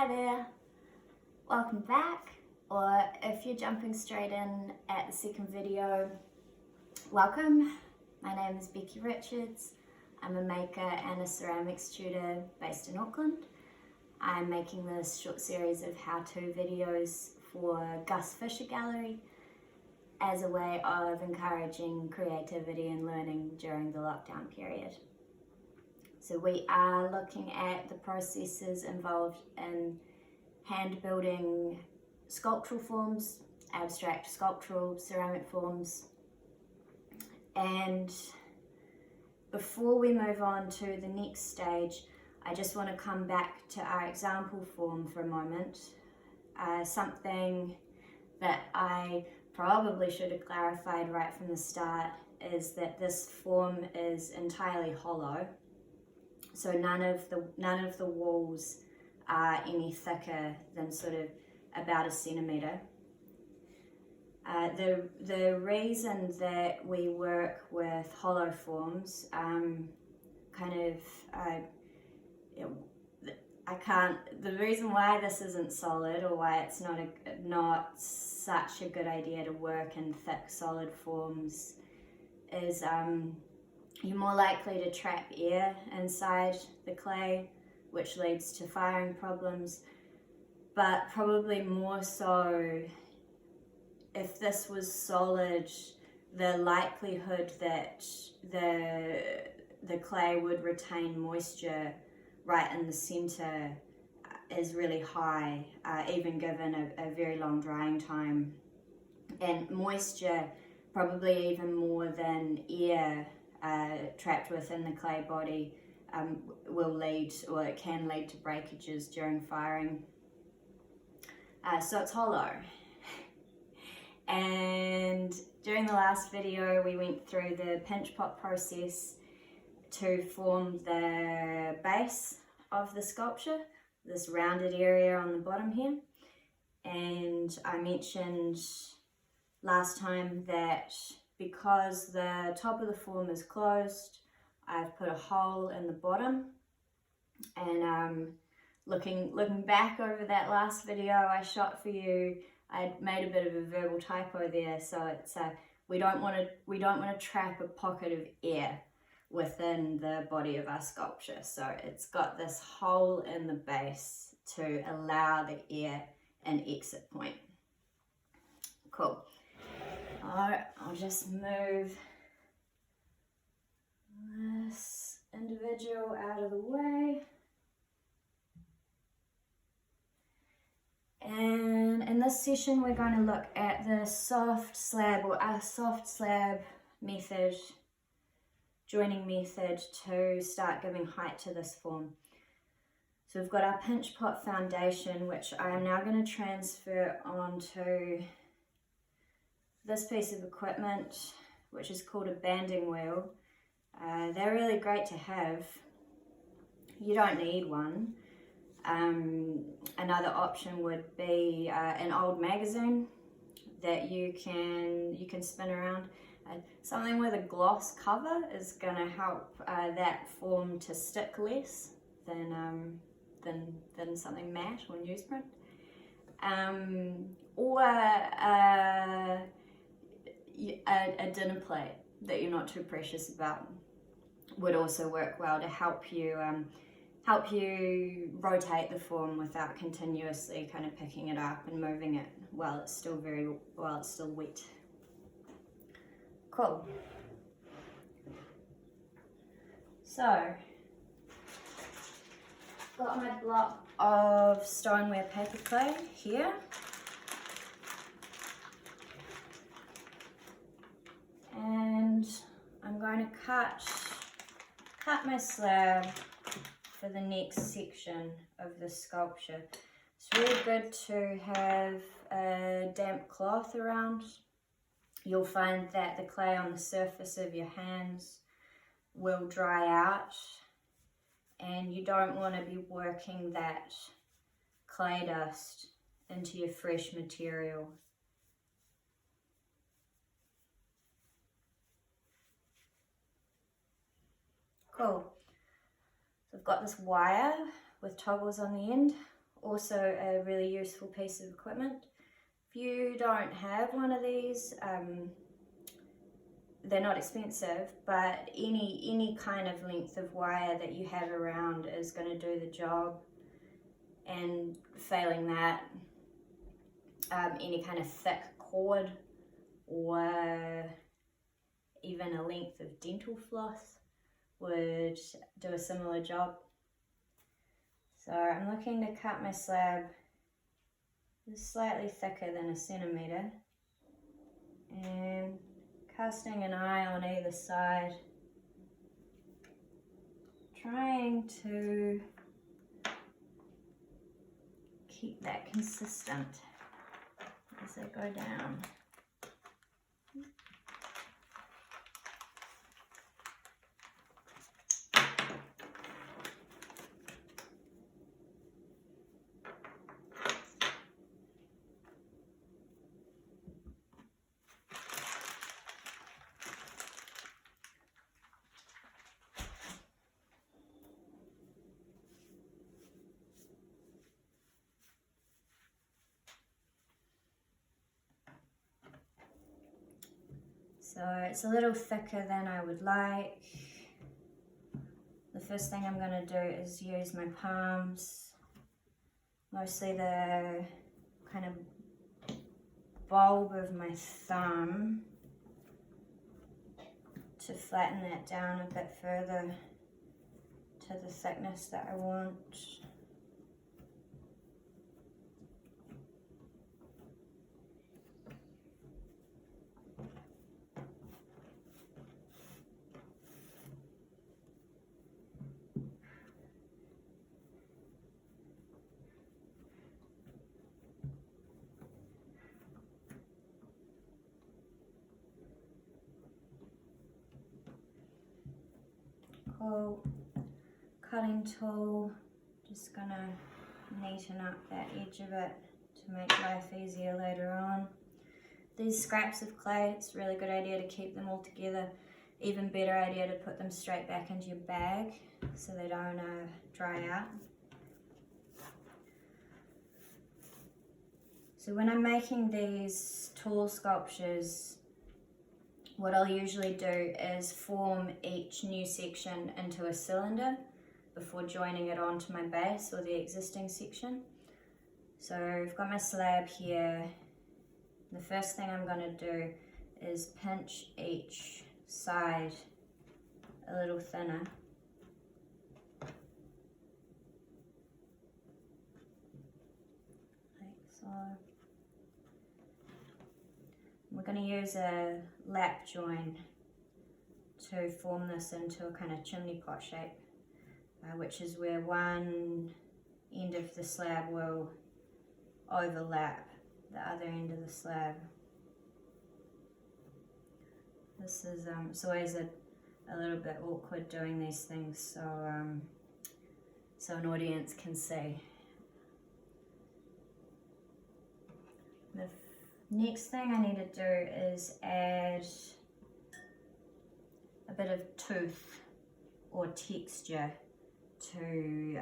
Hi there, welcome back, or if you're jumping straight in at the second video, welcome. My name is Becky Richards. I'm a maker and a ceramics tutor based in Auckland. I'm making this short series of how-to videos for Gus Fisher Gallery as a way of encouraging creativity and learning during the lockdown period. So we are looking at the processes involved in hand building sculptural forms, abstract sculptural ceramic forms. And before we move on to the next stage, I just want to come back to our example form for a moment. Something that I probably should have clarified right from the start is that this form is entirely hollow. So none of the walls are any thicker than sort of about 1 centimetre. The reason that we work with hollow forms, the reason why this isn't solid, or why it's not such a good idea to work in thick solid forms, is you're more likely to trap air inside the clay, which leads to firing problems. But probably more so, if this was solid, the likelihood that the clay would retain moisture right in the center is really high, even given a very long drying time. And moisture, probably even more than air trapped within the clay body, will lead, or it can lead to breakages during firing. So it's hollow. And during the last video we went through the pinch pot process to form the base of the sculpture, this rounded area on the bottom here. And I mentioned last time that because the top of the form is closed, I've put a hole in the bottom. And looking back over that last video I shot for you, I made a bit of a verbal typo there. So it's we don't want to trap a pocket of air within the body of our sculpture. So it's got this hole in the base to allow the air an exit point. Cool. I'll just move this individual out of the way. And in this session we're going to look at the soft slab, or our soft slab method, joining method, to start giving height to this form. So we've got our pinch pot foundation, which I am now going to transfer onto this piece of equipment, which is called a banding wheel. They're really great to have. You don't need one. Another option would be an old magazine that you can spin around. Something with a gloss cover is going to help that form to stick less than something matte or newsprint. Or a dinner plate that you're not too precious about would also work well to help you rotate the form without continuously kind of picking it up and moving it while it's still wet. Cool. So I've got my block of stoneware paper clay here. And I'm going to cut my slab for the next section of the sculpture. It's really good to have a damp cloth around. You'll find that the clay on the surface of your hands will dry out, and you don't want to be working that clay dust into your fresh material. Cool. So I've got this wire with toggles on the end, also a really useful piece of equipment. If you don't have one of these, they're not expensive, but any kind of length of wire that you have around is going to do the job. And failing that, any kind of thick cord or even a length of dental floss would do a similar job. So I'm looking to cut my slab just slightly thicker than a centimetre, and casting an eye on either side, trying to keep that consistent as I go down. So it's a little thicker than I would like. The first thing I'm going to do is use my palms, mostly the kind of bulb of my thumb, to flatten that down a bit further to the thickness that I want. Cutting tool, just gonna neaten up that edge of it to make life easier later on. These scraps of clay, it's a really good idea to keep them all together. Even better idea to put them straight back into your bag so they don't dry out. So when I'm making these tall sculptures, what I'll usually do is form each new section into a cylinder before joining it onto my base or the existing section. So I've got my slab here. The first thing I'm going to do is pinch each side a little thinner. Like so. We're going to use a lap join to form this into a kind of chimney pot shape, which is where one end of the slab will overlap the other end of the slab. This is it's always a little bit awkward doing these things, so an audience can see. The next thing I need to do is add a bit of tooth or texture to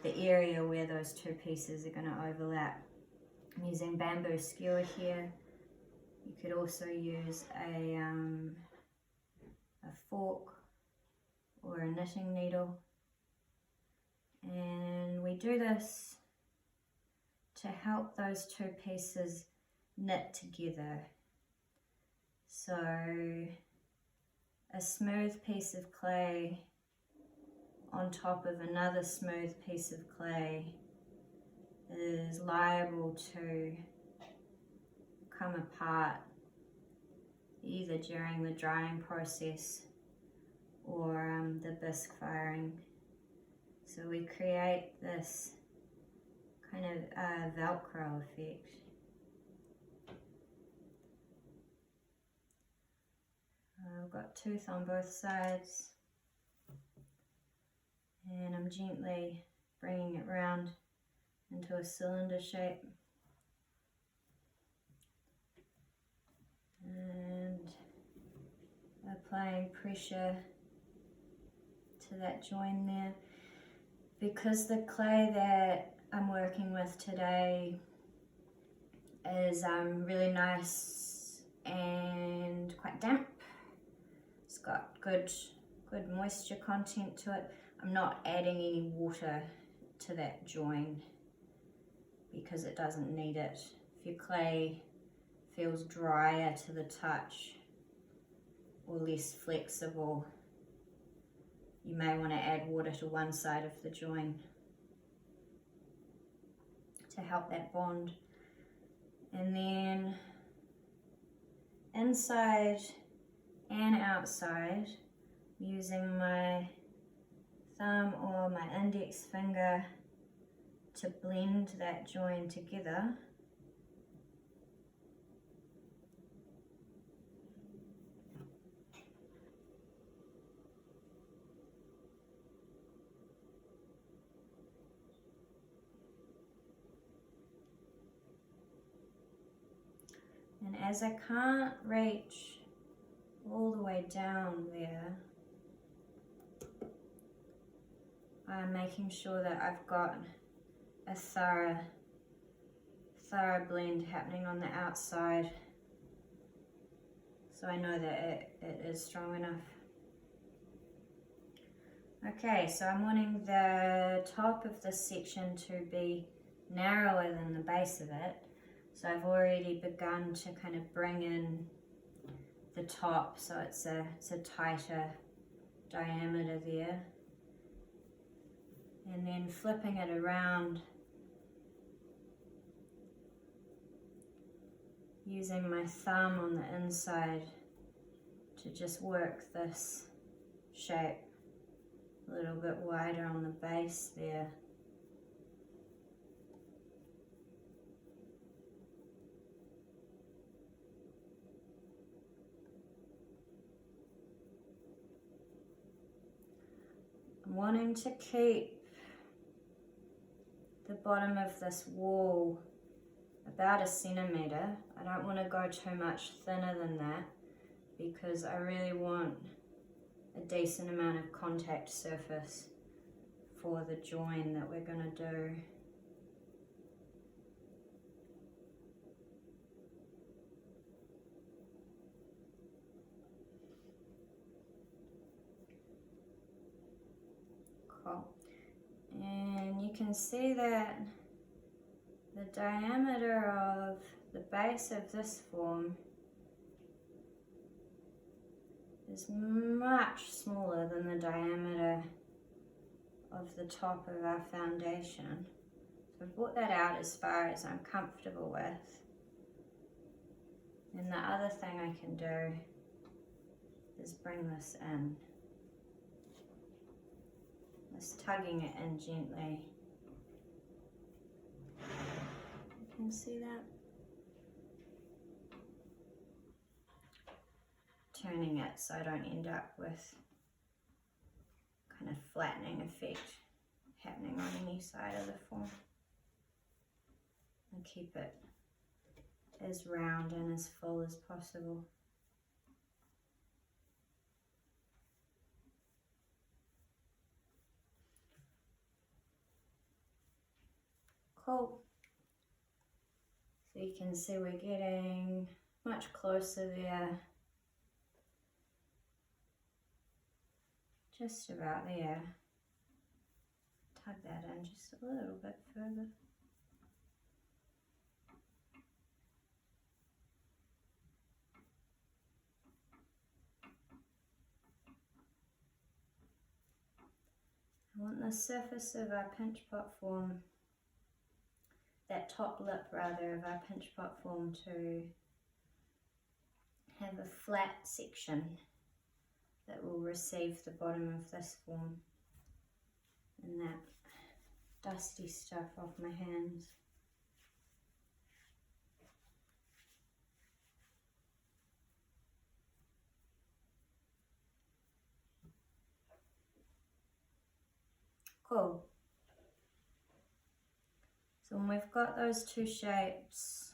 the area where those two pieces are going to overlap. I'm using bamboo skewer here. You could also use a fork or a knitting needle, and we do this to help those two pieces knit together. So a smooth piece of clay on top of another smooth piece of clay is liable to come apart either during the drying process or the bisque firing. So we create this kind of Velcro effect. I've got tooth on both sides, and I'm gently bringing it round into a cylinder shape. And applying pressure to that join there. Because the clay that I'm working with today is really nice and quite damp. It's got good moisture content to it. I'm not adding any water to that join because it doesn't need it. If your clay feels drier to the touch or less flexible, you may want to add water to one side of the join to help that bond. And then inside and outside, using my thumb or my index finger to blend that join together. And as I can't reach all the way down there, I'm making sure that I've got a thorough blend happening on the outside, so I know that it is strong enough. Okay, so I'm wanting the top of this section to be narrower than the base of it. So I've already begun to kind of bring in the top so it's a tighter diameter there. And then flipping it around, using my thumb on the inside to just work this shape a little bit wider on the base there. I'm wanting to keep the bottom of this wall about 1 centimeter. I don't want to go too much thinner than that because I really want a decent amount of contact surface for the join that we're going to do. Cool. And you can see that the diameter of the base of this form is much smaller than the diameter of the top of our foundation. So I've brought that out as far as I'm comfortable with. And the other thing I can do is bring this in. Just tugging it in gently. You can see that? Turning it so I don't end up with kind of flattening effect happening on any side of the form. And keep it as round and as full as possible. Cool. So you can see we're getting much closer there. Just about there. Tug that in just a little bit further. I want the surface of our pinch pot form, that top lip rather of our pinch pot form, to have a flat section that will receive the bottom of this form and that dusty stuff off my hands. Cool. So when we've got those two shapes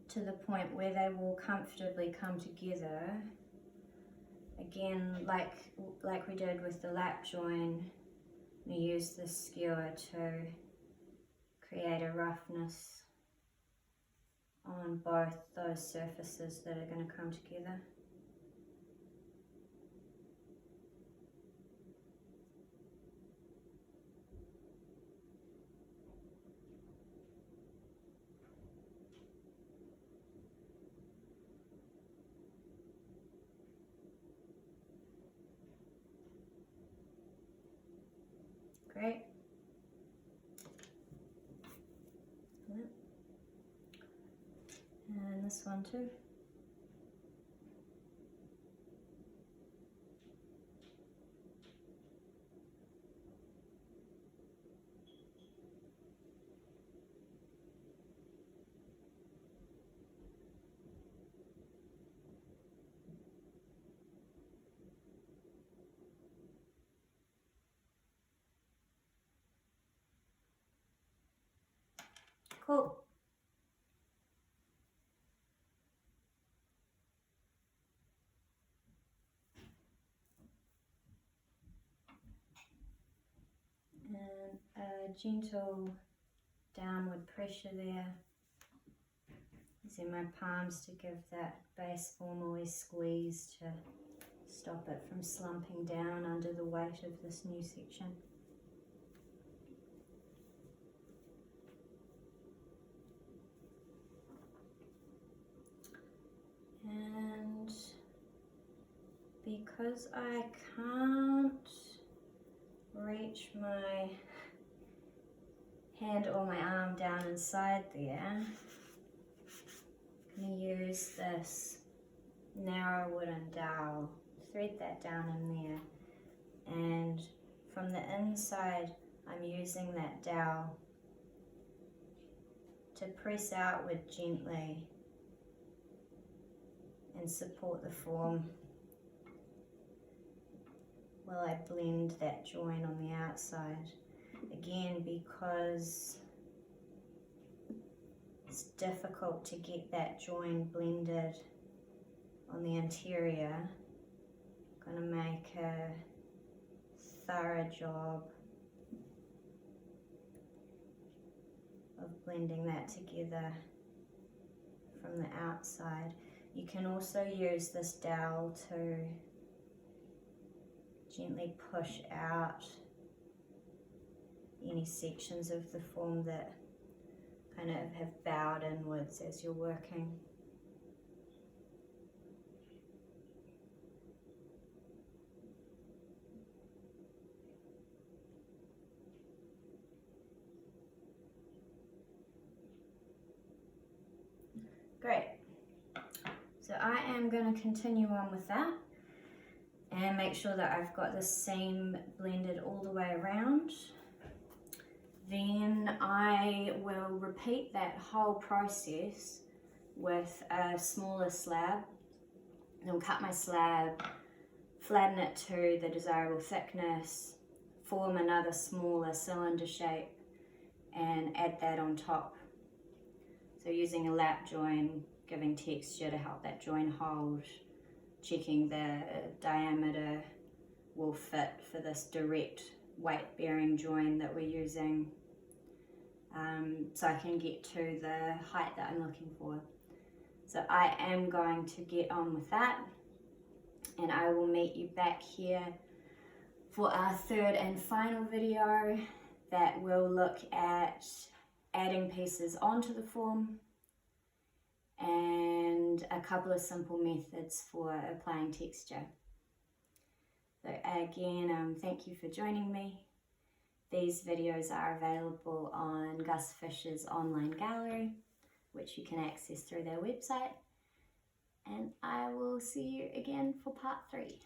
to the point where they will comfortably come together, again, like we did with the lap join, I'm going to use this skewer to create a roughness on both those surfaces that are going to come together. Great. And this one too. Cool. And a gentle downward pressure there, using my palms to give that base formally squeeze to stop it from slumping down under the weight of this new section. And because I can't reach my hand or my arm down inside there, I'm going to use this narrow wooden dowel, thread that down in there, and from the inside I'm using that dowel to press outward gently and support the form while I blend that join on the outside. Again, because it's difficult to get that join blended on the interior, I'm going to make a thorough job of blending that together from the outside. You can also use this dowel to gently push out any sections of the form that kind of have bowed inwards as you're working. Great. So I am going to continue on with that and make sure that I've got the seam blended all the way around. Then I will repeat that whole process with a smaller slab. I'll cut my slab, flatten it to the desirable thickness, form another smaller cylinder shape and add that on top. So using a lap join, giving texture to help that join hold, checking the diameter will fit for this direct weight bearing join that we're using, so I can get to the height that I'm looking for. So I am going to get on with that, and I will meet you back here for our third and final video that will look at adding pieces onto the form and a couple of simple methods for applying texture. So again, thank you for joining me. These videos are available on Gus Fisher's online gallery, which you can access through their website. And I will see you again for part 3.